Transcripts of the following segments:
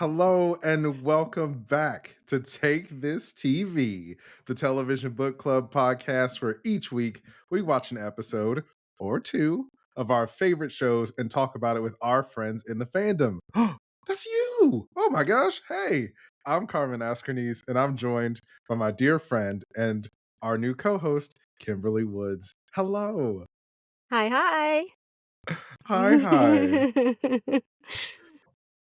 Hello and welcome back to Take This TV, the television book club podcast where each week we watch an episode or two of our favorite shows and talk about it with our friends in the fandom. That's you! Oh my gosh. Hey, I'm Carmen Askernies and I'm joined by my dear friend and our new co host, Kimberly Woods. Hello. Hi, hi. Hi, hi.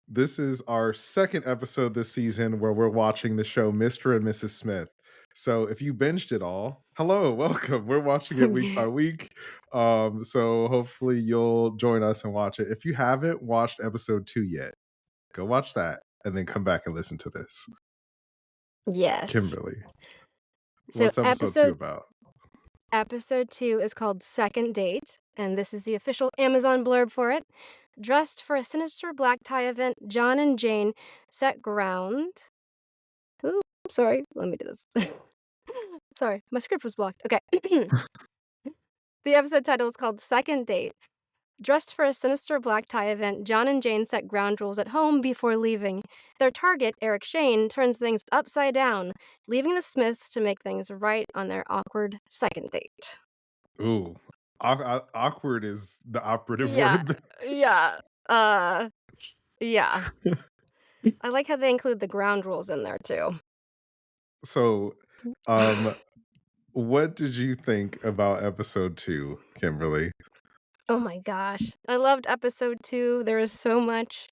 This is our second episode this season where we're watching the show Mr. and Mrs. Smith. So if you binged it all, hello, welcome. We're watching it week by week. So hopefully you'll join us and watch it. If you haven't watched episode 2 yet, go watch that and then come back and listen to this. Yes. Kimberly, So what's episode 2 episode about? episode 2 is called Second Date, and this is the official Amazon blurb for it. Dressed for a sinister black tie event, John and Jane set ground. Ooh, sorry. Let me do this. Sorry, my script was blocked. Okay. The episode title is called Second Date. Dressed for a sinister black tie event, John and Jane set ground rules at home before leaving. Their target, Eric Shane, turns things upside down, leaving the Smiths to make things right on their awkward second date. Ooh, awkward is the operative Yeah, word. yeah, uh, yeah. I like how they include the ground rules in there too. So, um, what did you think about episode 2, Kimberly? Oh my gosh. I loved episode 2. There was so much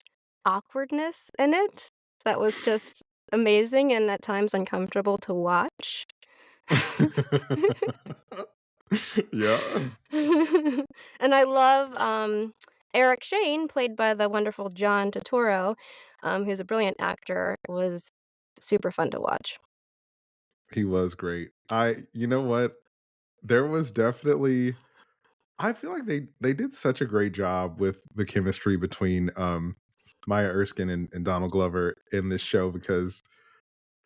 awkwardness in it that was just amazing and at times uncomfortable to watch. Yeah. And I love, Eric Shane, played by the wonderful John Turturro, who's a brilliant actor, was super fun to watch. He was great. You know what? There was definitely I feel like they did such a great job with the chemistry between, Maya Erskine and Donald Glover in this show because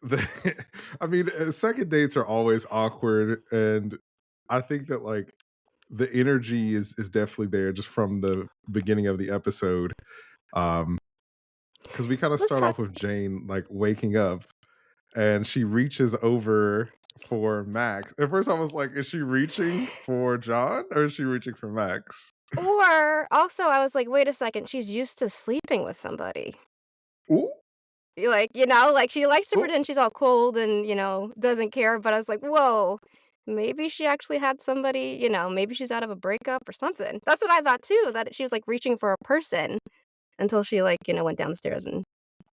the I mean, second dates are always awkward, and I think that, like, the energy is definitely there just from the beginning of the episode, um, because we kinda Let's start talk off with Jane, like, waking up and she reaches over for Max. At first, I was like, "Is she reaching for John or is she reaching for Max?" or also, I was like, "Wait a second, she's used to sleeping with somebody." Ooh, Like, she likes to ooh. pretend she's all cold and, doesn't care, but I was like, "Whoa, maybe she actually had somebody, maybe she's out of a breakup or something." That's what I thought too, that she was, like, reaching for a person until she, like, went downstairs and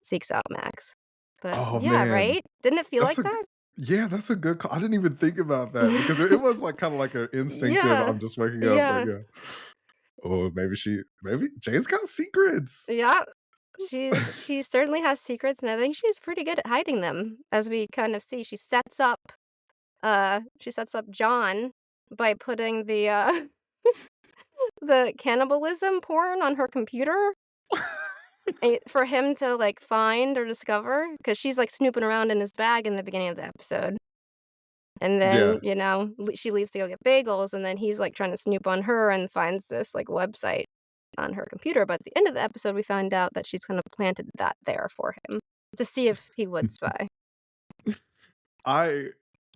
seeks out Max. But Oh, yeah, man. right? Didn't it feel That's like a g that? Yeah, that's a good call. I didn't even think about that because it was, like, kinda like an instinctive, Yeah. "I'm just waking up," like, Yeah. yeah. Oh, maybe Jane's got secrets. Yeah. She certainly has secrets, and I think she's pretty good at hiding them, as we kind of see. She sets up John by putting the cannibalism porn on her computer, for him to, like, find or discover, because she's, like, snooping around in his bag in the beginning of the episode. And Yeah. then, she leaves to go get bagels, and then he's, like, trying to snoop on her and finds this, like, website on her computer, but at the end of the episode, we find out that she's kind of planted that there for him to see if he would spy. I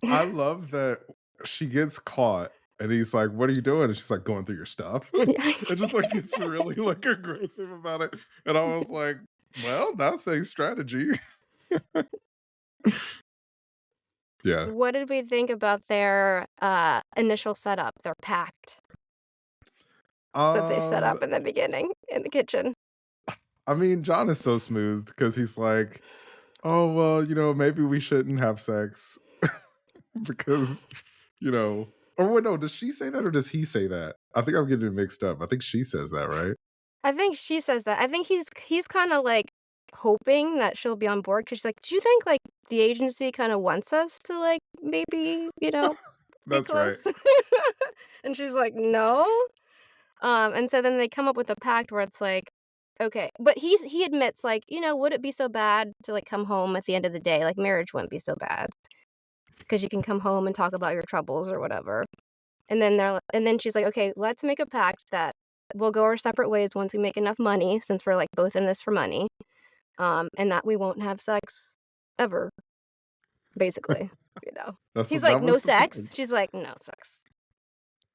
I love that she gets caught and he's like, "What are you doing?" And she's like, "Going through your stuff." Yeah. And just like gets really like aggressive about it. And I was like, "Well, that's a strategy." Yeah. What did we think about their, initial setup, their pact that they set Um, up in the beginning in the kitchen? I mean, John is so smooth because he's like, "Oh, well, maybe we shouldn't have sex." Because, or wait, no, does she say that or does he say that? I think I'm getting it mixed up. I think she says that, right? I think she says that. I think he's kinda, like, hoping that she'll be on board because she's like, "Do you think, like, the agency kinda wants us to, like, maybe, be That's right. close?" And she's like, "No?" And so then they come up with a pact where it's like, okay, but he admits, like, "Would it be so bad to, like, come home at the end of the day? Like, marriage wouldn't be so bad because you can come home and talk about your troubles or whatever." And then she's like, "Okay, let's make a pact that we'll go our separate ways once we make enough money since we're, like, both in this for money. and that we won't have sex ever, basically, you know? He's That like, "No was the sex?" plan. She's like, "No sex."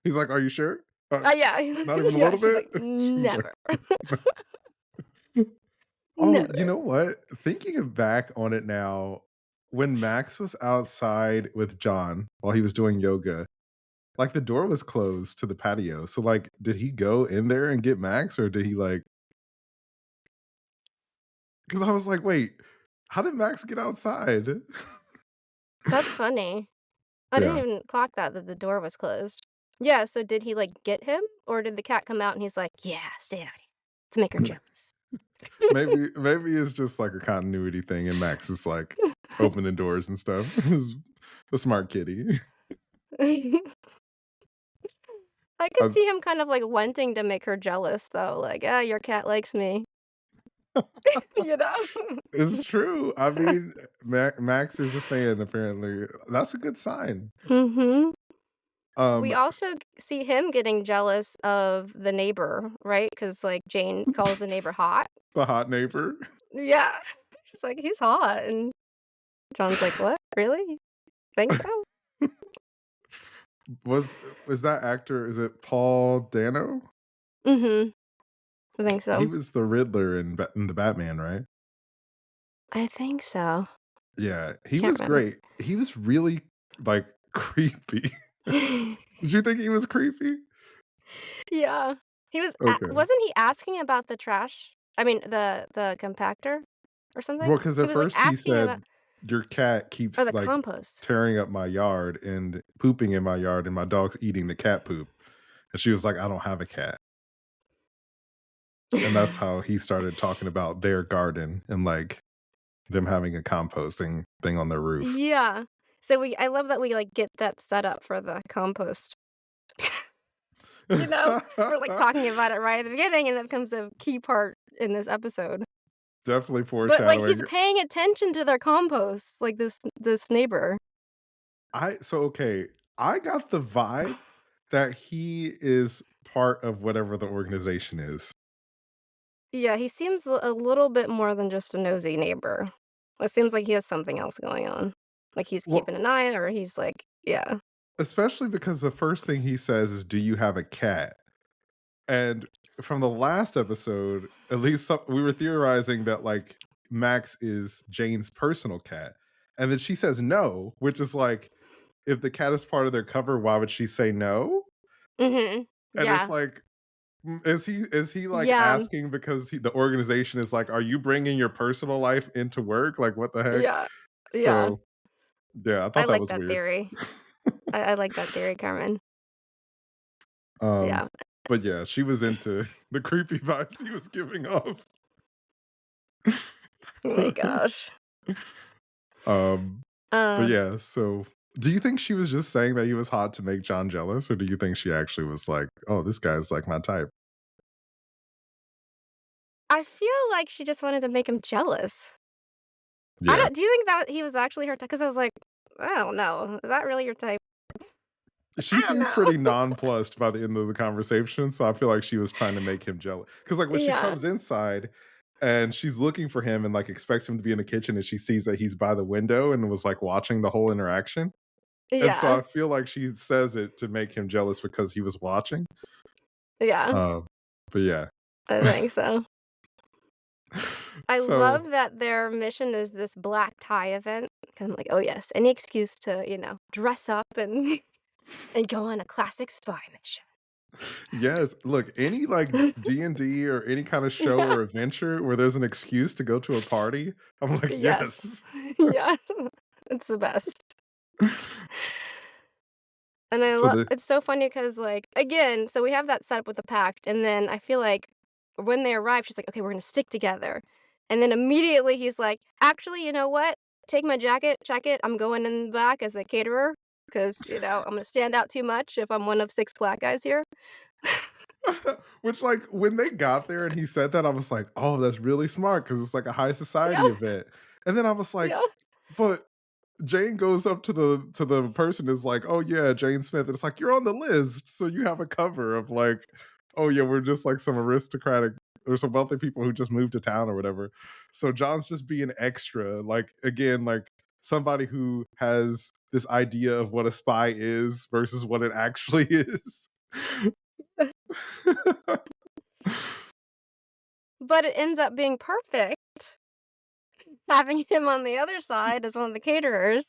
He's like, "Are you sure? Yeah, Not even a yeah, little she's bit?" like, She's like, "Never. "Oh, you Never." know what? Thinking back on it now, when Max was outside with John while he was doing yoga, like, the door was closed to the patio, so, like, did he go in there and get Max, or did he, like? Because I was like, "Wait, how did Max get outside?" That's funny. I didn't Yeah. even clock that the door was closed. Yeah, so did he, like, get him, or did the cat come out and he's like, "Yeah, stay out here to make her jealous." Maybe it's just, like, a continuity thing, and Max is, like, opening doors and stuff. He's a smart kitty. I could Uh, see him kind of, like, wanting to make her jealous, though, like, "Ah, your cat likes me." You know? it's true. I mean, Max is a fan, apparently. That's a good sign. Mhm. We S also see him getting jealous of the neighbor, right? Because like, Jane calls the neighbor hot. the hot neighbor. Yeah. She's like, "He's hot," and John's like, "What? Really? You think so?" Was was that actor, is it Paul Dano? Mhm. I think He so. was the Riddler in the Batman, right? I think so. Yeah, he Can't was remember. great. He was really, like, creepy. Did you think he was creepy? Yeah. He was a Okay. wasn't he asking about the trash? I mean, the compactor or something? Well, because He at was, like, first he asking about said, "Your cat or keeps, the like, compost. tearing up my yard and pooping in my yard, and my dog's eating the cat poop." And she was like, "I don't have a cat." And that's how he started talking about their garden and, like, them having a composting thing on their roof. Yeah. So I love that we, like, get that set up for the compost. You know? We're, like, talking about it right at the beginning, and that becomes a key part in this episode. Definitely But, like, he's foreshadowing. paying attention to their compost, like, this neighbor. Okay, I got the vibe that he is part of whatever the organization is. Yeah, he seems a little bit more than just a nosy neighbor. It seems like he has something else going on. Like, he's keeping Well, an eye or he's like yeah. especially because the first thing he says is, "Do you have a cat?" And from the last episode, at least we were theorizing that, like, Max is Jane's personal cat. And then she says no, which is like, if the cat is part of their cover, why would she say no? Mhm. And it's Yeah. like, is he like Yeah. asking because the organization is like, are you bringing your personal life into work? Like, what the heck? Yeah. Yeah. So yeah, I I thought that like was that weird. theory. I like that theory, Carmen. um, Yeah. but yeah, she was into the creepy vibes he was giving off. Oh my gosh. um, but Uh, yeah, so do you think she was just saying that he was hot to make John jealous, or do you think she actually was like, "Oh, this guy's like my type"? I feel like she just wanted to make him jealous. I Yeah. don't do you think that he was actually her type? Because I was like, "I don't know. Is that really your type?" She I don't seemed know. pretty nonplussed by the end of the conversation, so I feel like she was trying to make him jealous. Because, like, when she Yeah. comes inside and she's looking for him and, like, expects him to be in the kitchen, and she sees that he's by the window and was, like, watching the whole interaction, and so Yeah. I feel like she says it to make him jealous because he was watching. Yeah. Um, but yeah. I think so. I So love that their mission is this black tie event. 'Cause I'm like, "Oh, yes, any excuse to, dress up and and go on a classic spy mission." yes, look, any, like, D&D or any kinda show Yeah. or adventure where there's an excuse to go to a party, I'm like, Yes. "Yes." Yes. It's the best. And I So love the it's so funny because, like, again, so we have that set up with the pact, and then I feel like when they arrive, she's like, "Okay, we're gonna stick together." And then immediately he's like, "Actually, you know what? Take my jacket, check it. I'm going in the back as a caterer because, I'm gonna stand out too much if I'm one of 6 black guys here." which, like, when they got there and he said that, I was like, "Oh, that's really smart because it's like a high Yeah, society event." And then I was like, yeah, "But" Jane goes up to the person, is like, "Oh, yeah, Jane Smith." And it's like, "You're on the list, so you have a cover of, like, oh, yeah, we're just, like, some aristocratic or some wealthy people who just moved to town or whatever. So John's just being extra, like again, like somebody who has this idea of what a spy is versus what it actually is. But it ends up being perfect, having him on the other side as one of the caterers,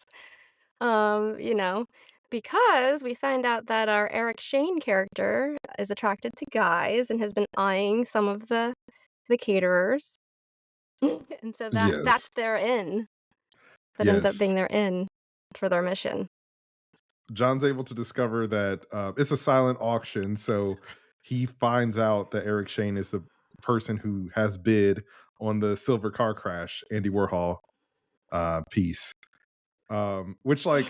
you know, because we find out that our Eric Shane character is attracted to guys and has been eyeing some of the caterers. And so Yes. that's their in. That ends up Yes. being their in for their mission. John's able to discover that it's a silent auction, so he finds out that Eric Shane is the person who has bid on the silver car crash Andy Warhol piece. Which like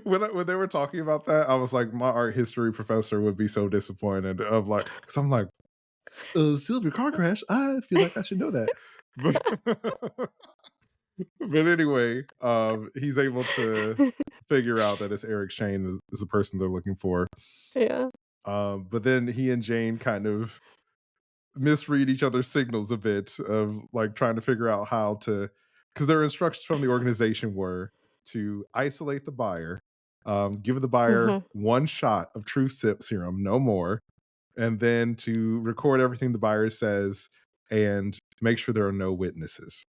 when they were talking about that, I was like, my art history professor would be so disappointed. Of like, because I'm like, silver car crash. I feel like I should know that, but but anyway, he's able to figure out that it's Eric Shane is the person they're looking for. Yeah. But then he and Jane kind of misread each other's signals a bit of like trying to figure out how to, because their instructions from the organization were to isolate the buyer, give the buyer Mhm. one shot of truth serum, no more, and then to record everything the buyer says and make sure there are no witnesses,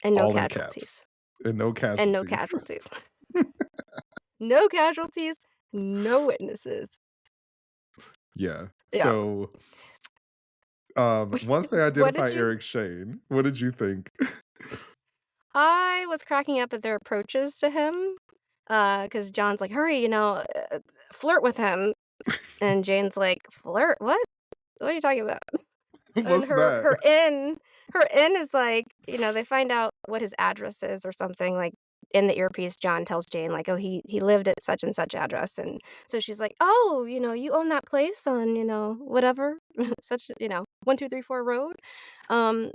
And no all in caps, casualties. and no And no casualties. casualties. No casualties, no witnesses. Yeah. Yeah. So once they What identify did you Eric Shane, what did you think? I was cracking up at their approaches to him, because John's like, "Hurry, flirt with him." And Jane's like, "Flirt? What? What are you talking about?" And What's that? her in is like, they find out what his address is or something, like, in the earpiece, John tells Jane, like, "Oh, he lived at such and such address," and so she's like, "Oh, you own that place on, whatever, such, 1234 road? Um,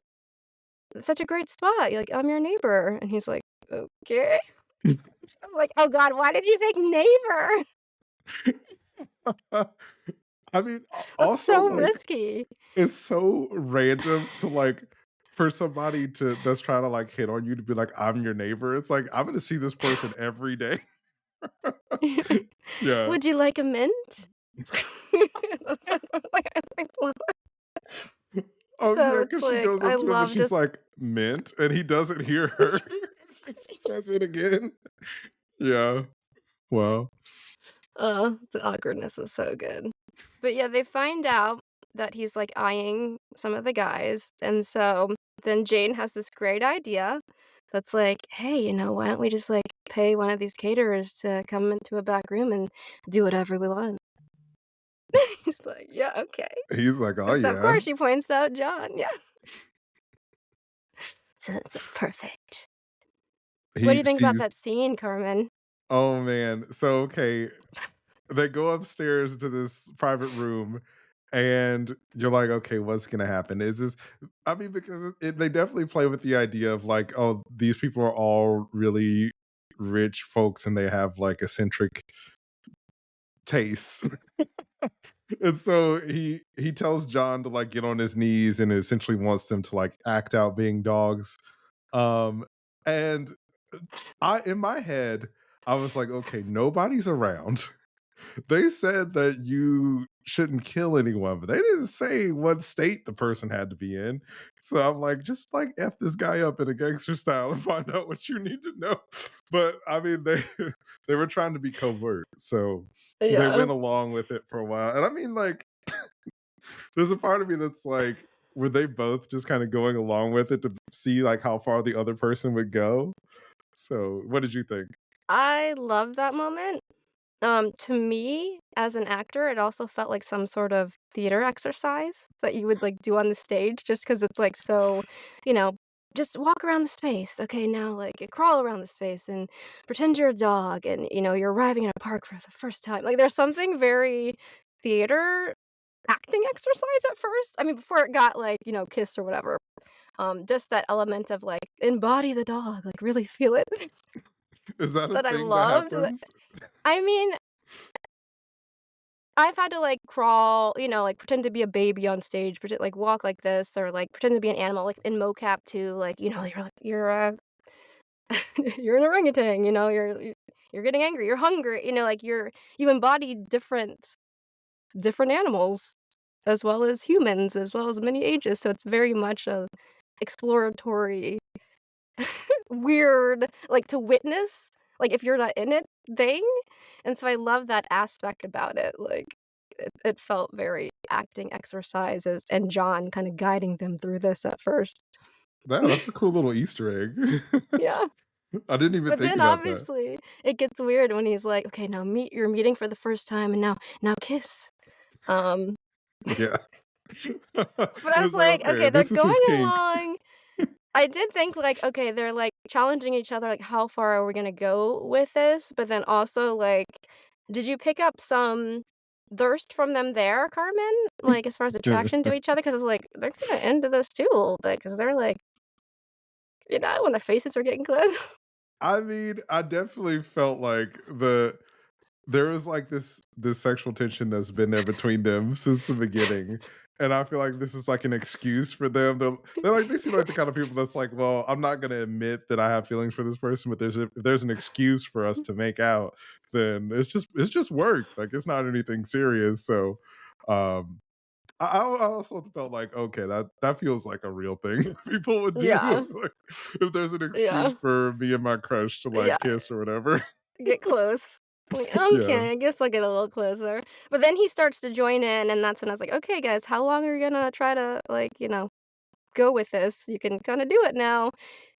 it's such a great spot. You're like, I'm your neighbor." And he's like, "Okay." I'm like, "Oh god, why did you pick neighbor?" I mean, That's also, so like, risky. it's so random to, like, for somebody to that's trying to, like, hit on you to be like, "I'm your neighbor." It's like, I'm gonna see this person every day. Yeah. "Would you like a mint?" That's like, I love it. Oh, So yeah, it's because she like, goes I up to him and love she's just like, "Mint?" And he doesn't hear her. Says it again. Yeah. Well, the awkwardness is so good. But yeah, they find out that he's, like, eyeing some of the guys, and so then Jane has this great idea that's like, "Hey, why don't we just, like, pay one of these caterers to come into a back room and do whatever we want?" He's like, "Yeah, okay." he's like, "Oh, And so, of yeah." course, she points out John, yeah. So it's, like, perfect. What do you think about She's that scene, Carmen? oh, man. So, okay, they go upstairs to this private room and you're like, okay, what's gonna happen? Is this I mean, because they definitely play with the idea of like, oh, these people are all really rich folks and they have like eccentric tastes. And so he tells John to like get on his knees and essentially wants them to like act out being dogs. Um and I in my head, I was like, okay, nobody's around. They said that you shouldn't kill anyone, but they didn't say what state the person had to be in. So I'm like, just like F this guy up in a gangster style and find out what you need to know. But I mean, they they were trying to be covert. So they Yeah. went along with it for a while. And I mean, like, there's a part of me that's like, were they both just kind of going along with it to see like how far the other person would go? So what did you think? I love that moment. To me, as an actor, it also felt like some sort of theater exercise that you would, like, do on the stage just because it's, like, so, you know, "Just walk around the space. Okay, now, like, you crawl around the space and pretend you're a dog and, you're arriving at a park for the first time." Like, there's something very theater acting exercise at first. I mean, before it got, like, kiss or whatever. Just that element of, like, embody the dog, like, really feel it Is that a that I thing that loved. happens? I mean I've had to, like, crawl, like, pretend to be a baby on stage, pretend like, walk like this, or, like, pretend to be an animal, like, in mocap too, like, you're an orangutan, you're getting angry, you're hungry, like, you embody different animals, as well as humans, as well as many ages, so it's very much a exploratory, weird, like, to witness, like, if you're not in it thing, and so I love that aspect about it, like, it felt very acting exercises and John kinda guiding them through this at first. That's a cool little Easter egg. Yeah, I didn't even but think then about that. obviously it gets weird when he's like, "Okay, now you're meeting for the first time and now kiss." Um, Yeah. but I was It's like, like, okay, "Okay, they're this is going his kink. along." I did think, like, okay, they're, like, challenging each other, like, how far are we gonna go with this? But then also, like, did you pick up some thirst from them there, Carmen? Like, as far as attraction to each other? Because it's like, they're kinda into this too a little bit. Because 'cause they're, like, when their faces are getting close. I mean, I definitely felt like there was like this sexual tension that's been there between them since the beginning. And I feel like this is like an excuse for them to they seem like the kind of people that's like, well, I'm not gonna admit that I have feelings for this person, but if there's an excuse for us to make out, then it's just work. Like it's not anything serious. So um I also felt like, okay, that feels like a real thing people would do. Yeah, Like, if there's an excuse yeah, for me and my crush to yeah, like kiss or whatever. get close. Like, Yeah. "Okay, I guess I'll get a little closer." But then he starts to join in, and that's when I was like, "Okay, guys, how long are you gonna try to, like, go with this. You can kinda do it now."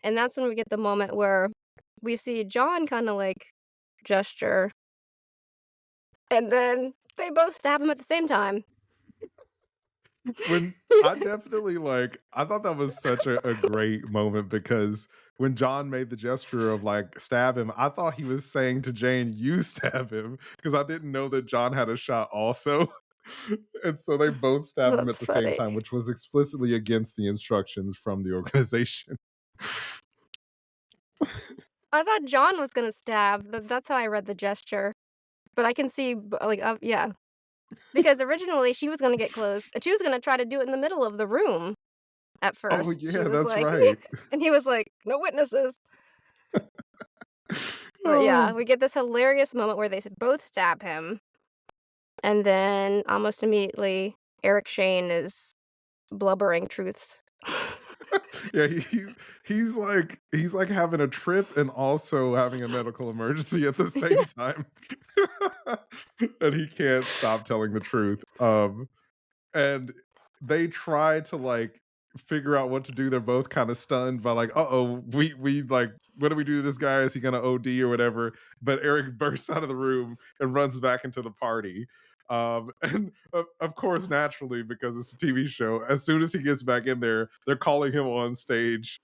And that's when we get the moment where we see John kinda, like, gesture, and then they both stab him at the same time. When I definitely like I thought that was such So a great moment because when John made the gesture of like stab him, I thought he was saying to Jane, "You stab him," because I didn't know that John had a shot also. And so they both stabbed him at that's the same funny. time, which was explicitly against the instructions from the organization. I thought John was gonna stab, that's how I read the gesture, but I can see, yeah. Because originally she was gonna get close, and she was gonna try to do it in the middle of the room at Oh first. She yeah, was that's like right. and he was like, "No witnesses." But yeah, Oh, we get this hilarious moment where they both stab him. And then almost immediately, Eric Shane is blubbering truths. yeah, he's like having a trip and also having a medical emergency at the same time. And he can't stop telling the truth. And they try to like figure out what to do. They're both kind of stunned by like, uh-oh, we like, what do we do to this guy? Is he gonna OD or whatever? But Eric bursts out of the room and runs back into the party. And of course, naturally, because it's a TV show, as soon as he gets back in there, they're calling him on stage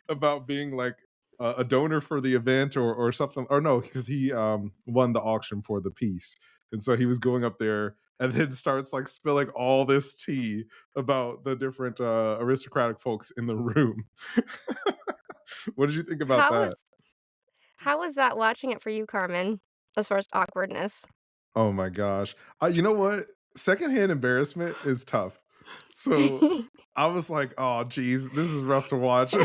about being like a donor for the event or something. Or no, because he won the auction for the piece, and so he was going up there and then starts like spilling all this tea about the different aristocratic folks in the room. What did you think about How that? was how was that watching it for you, Carmen, as far as awkwardness? Oh my gosh. You know what? Secondhand embarrassment is tough. So I was like, oh geez, this is rough to watch.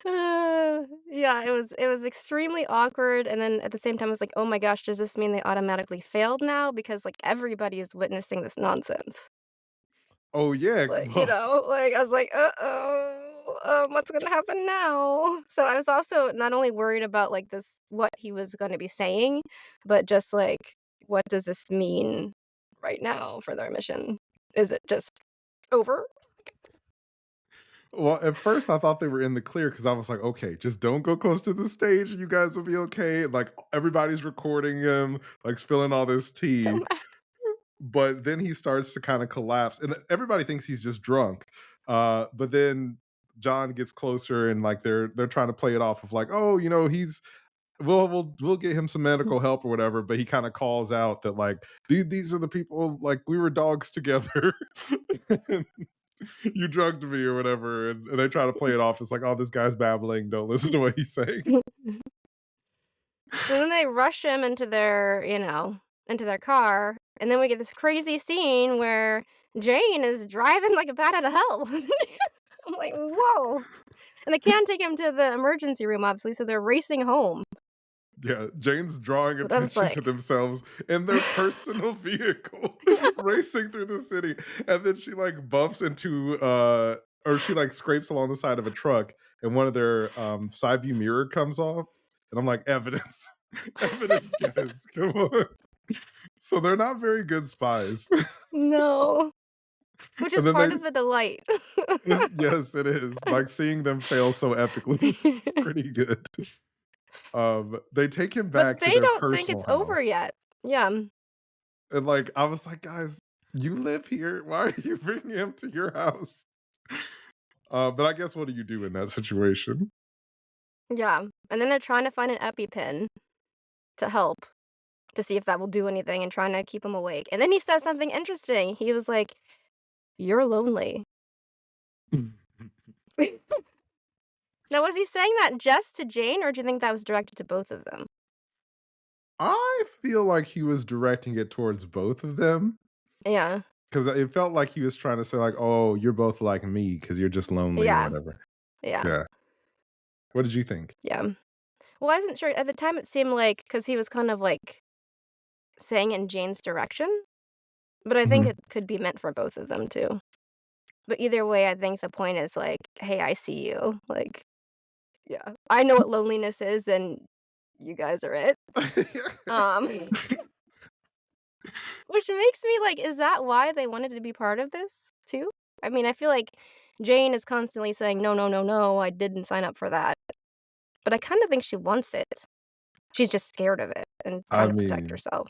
Yeah, it was extremely awkward, and then at the same time, I was like, "Oh my gosh, does this mean they automatically failed now? Because, like, everybody is witnessing this nonsense." Oh yeah. Like, Well, I was like, "Uh-oh, what's gonna happen now?" So, I was also not only worried about, like, this what he was gonna be saying, but just, like, what does this mean right now for their mission? Is it just over? well, at first I thought they were in the clear because I was like, okay, just don't go close to the stage and you guys will be okay. Like everybody's recording him, like spilling all this So tea. mad. But then he starts to kind of collapse and everybody thinks he's just drunk. But then John gets closer and like they're trying to play it off of like, oh, he's we'll get him some medical help or whatever, but he kind of calls out that like these are the people like we were dogs together. You drugged me or whatever, and they try to play it off as like, oh, this guy's babbling, don't listen to what he's saying. So then they rush him into their, into their car, and then we get this crazy scene where Jane is driving like a bat out of hell. I'm like, "Whoa." And they can't take him to the emergency room, obviously, so they're racing home. Yeah, Jane's drawing But I was attention to like themselves in their personal vehicle, Yeah. racing through the city, and then she, like, bumps into, or she, like, scrapes along the side of a truck, and one of their, side view mirror comes off, and I'm like, "Evidence. Evidence, guys, come on." So they're not very good spies. No. Which is And then part they of the delight. yes, it is. Like, seeing them fail so epically is pretty good. They take him But back to they their don't think personal it's over house. yet. Yeah. And, like, I was like, "Guys, you live here. Why are you bringing him to your house?" But I guess what do you do in that situation? Yeah. And then they're trying to find an EpiPen to help, to see if that will do anything and trying to keep him awake. And then he says something interesting. He was like, "You're lonely." Now, was he saying that just to Jane, or do you think that was directed to both of them? I feel like he was directing it towards both of them Yeah. because it felt like he was trying to say, like, "Oh, you're both like me because 'cause you're just lonely," or Yeah. whatever. Yeah. Yeah. What did you think? Yeah. Well, I wasn't sure at the time. It seemed like because he was kind of like saying in Jane's direction, but I think Mhm. it could be meant for both of them too. But either way, I think the point is like, "Hey, I see you." Like, yeah, I know what loneliness is, and you guys are it. Um, which makes me like, is that why they wanted to be part of this too? I mean, I feel like Jane is constantly saying, "No, no, no, no, I didn't sign up for that." But I kinda think she wants it. She's just scared of it and I trying to protect mean, herself.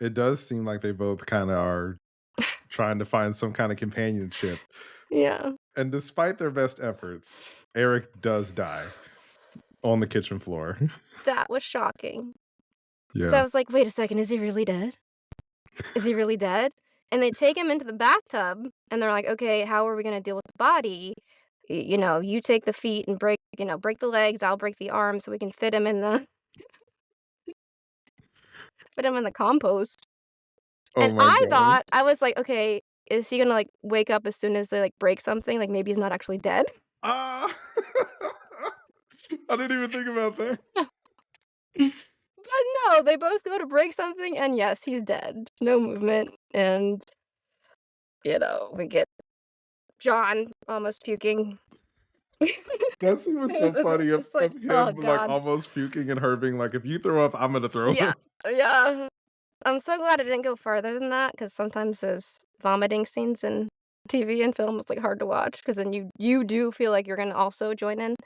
it does seem like they both kinda are trying to find some kinda companionship, Yeah. and despite their best efforts, Eric does die on the kitchen floor. That was shocking. 'Cause I Yeah. was like, "Wait a second, is he really dead? Is he really dead?" And they take him into the bathtub, and they're like, "Okay, how are we gonna deal with the body? You take the feet and break the legs, I'll break the arms so we can fit him in the fit him in the compost." Oh And my I god. thought I was like, "Okay, is he gonna, like, wake up as soon as they, like, break something? Like, maybe he's not actually dead?" Ah! I didn't even think about that. But no, they both go to break something, and yes, he's dead. No movement, and, we get John almost puking. That scene was so funny It's like, of "Oh him, like, god." almost puking and her being like, "If you throw up, I'm gonna throw Yeah. up." Yeah. I'm so glad it didn't go further than that, because sometimes those vomiting scenes in TV and film is, like, hard to watch, because then you do feel like you're gonna also join in.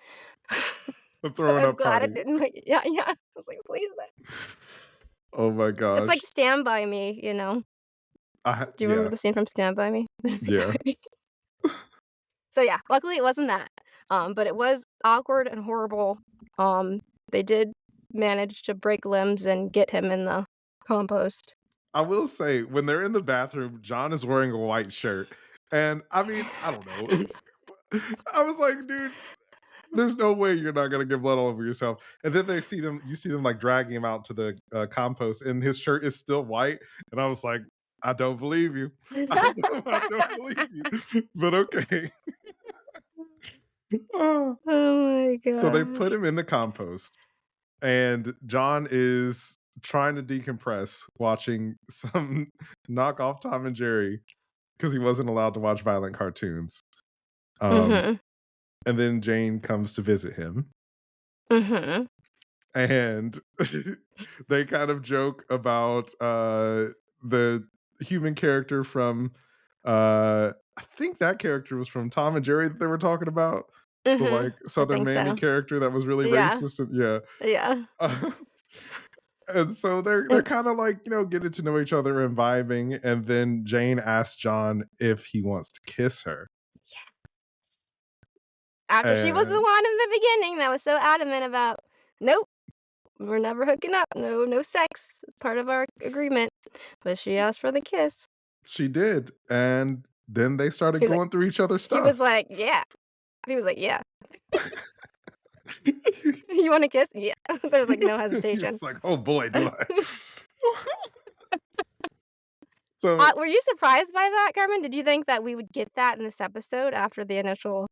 The So I throwing was up glad it party. didn't, like yeah, yeah. I was like, "Please." Oh my It's gosh. like Stand By Me, you know? Do you remember Yeah, the scene from Stand By Me? yeah. So, yeah, luckily it wasn't that, but it was awkward and horrible. Um, they did manage to break limbs and get him in the compost. I will say, when they're in the bathroom, John is wearing a white shirt, and, I mean, I don't know. I was like, "Dude, there's no way you're not gonna get blood all over yourself." And then you see them, like, dragging him out to the, compost, and his shirt is still white, and I was like, "I don't believe you. I don't believe you." But okay. Ah. Oh my So they put gosh. him in the compost, and John is trying to decompress watching some knockoff Tom and Jerry because he wasn't allowed to watch violent cartoons. Um, Mhm. and then Jane comes to visit him, Mhm. and they kind of joke about the human character from I think that character was from Tom and Jerry that they were talking about. The Mhm. like I Southern think Mammy so. character that was really Yeah. racist and yeah. Yeah. And so they're And kind of like, getting to know each other and vibing. And then Jane asks John if he wants to kiss her. after she was the And one in the beginning that was so adamant about, "Nope, we're never hooking up. No, no sex. It's part of our agreement." But she asked for the kiss. she did. And then they started He was like going through each other's he was stuff. like, "Yeah." He was like, "Yeah." You want to kiss? Yeah. There's like no hesitation. It's like, oh boy, do I. So Were you surprised by that, Carmen? Did you think that we would get that in this episode after the initial?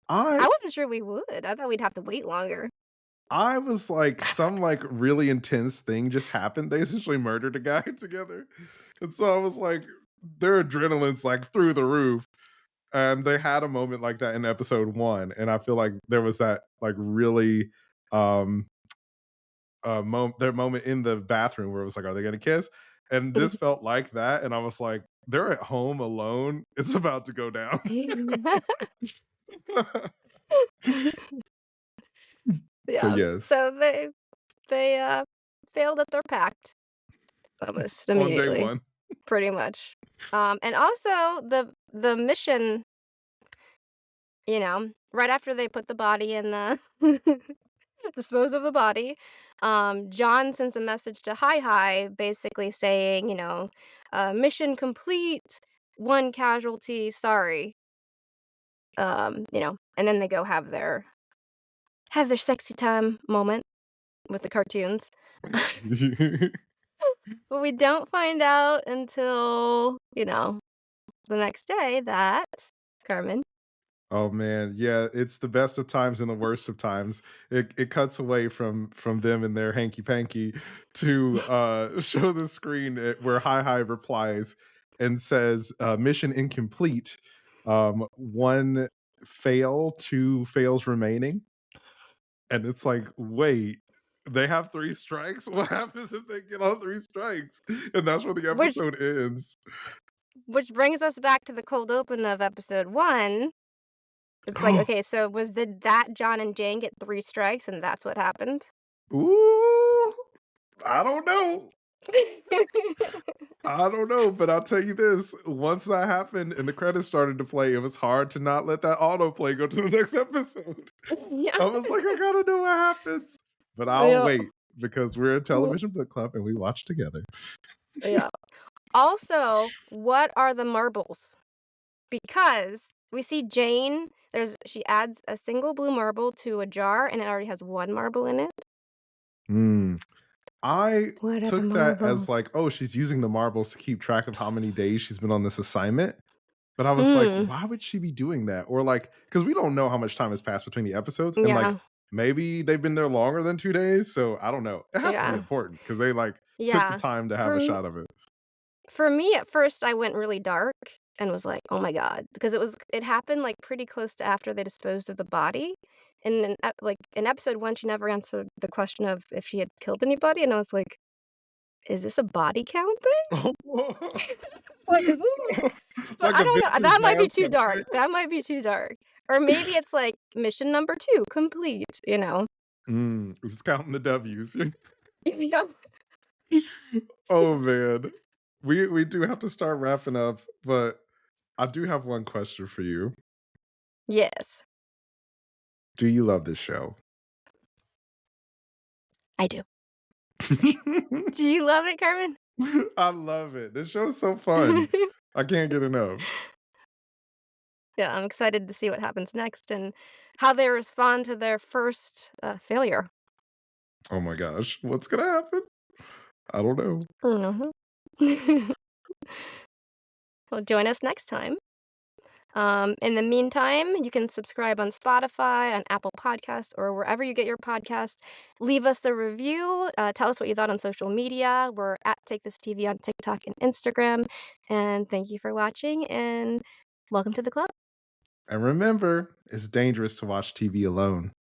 I I wasn't sure we would. I thought we'd have to wait longer. I was like, some like really intense thing just happened. They essentially murdered a guy together. And so I was like, their adrenaline's like through the roof. And they had a moment like that in episode 1. And I feel like there was that like really um their moment in the bathroom where it was like, are they gonna kiss? And this felt like that. And I was like, they're at home alone. It's about to go down. So Yeah. yes, So they failed at their pact almost on day immediately, one. pretty much. And also the mission, right after they put the body in the dispose of the body, John sends a message to Hi Hi basically saying, mission complete, one casualty, sorry. And then they go have their sexy time moment with the cartoons. But we don't find out until, the next day that Carmen. Oh man, yeah, it's the best of times and the worst of times. It cuts away from them and their hanky panky to show the screen where Hi Hi replies and says mission incomplete. One fail, two fails remaining. And it's like, wait, they have three strikes? What happens if they get all three strikes? And that's where the Which episode ends. which brings us back to the cold open of episode 1. It's like, okay, so did that John and Jane get 3 strikes and that's what happened? Ooh, I don't know. I don't know, but I'll tell you this, once that happened and the credits started to play, it was hard to not let that autoplay go to the next episode. Yeah. I was like, I gotta know what happens. But I'll Yeah. wait because we're a television book club and we watch together. Yeah. Also, what are the marbles? Because we see Jane, she adds a single blue marble to a jar and it already has 1 marble in it. Mm. I What are the took that as marbles? like, oh, she's using the marbles to keep track of how many days she's been on this assignment. But I was like, Mm, why would she be doing that? Or like, because we don't know how much time has passed between the episodes. And like, yeah, maybe they've been there longer than 2 days. So I don't know. It has to be yeah, important because they like took the yeah. time to have For a m shot of it. for me, at first, I went really dark and was like, "Oh my god," because it happened, like, pretty close to after they disposed of the body, and then, in episode 1, she never answered the question of if she had killed anybody, and I was like, "Is this a body count thing?" It's like, "Is this a" It's but like I a don't know, Victor's that might be last too dark, update. that might be too dark. Or maybe it's, like, mission number 2, complete, you know? Just counting the W's. You know? Oh man. We do have to start wrapping up, but I do have one question for you. Yes, Do you love this show? I do. Do you love it, Carmen? I love it. This show's so fun. I can't get enough. Yeah, I'm excited to see what happens next and how they respond to their first, failure. Oh my gosh. What's gonna happen? I don't know. Mhm. Well, join us next time. In the meantime, you can subscribe on Spotify, on Apple Podcasts, or wherever you get your podcasts. Leave us a review. Tell us what you thought on social media. We're at Take This TV on TikTok and Instagram. And thank you for watching, and welcome to the club. And remember, it's dangerous to watch TV alone.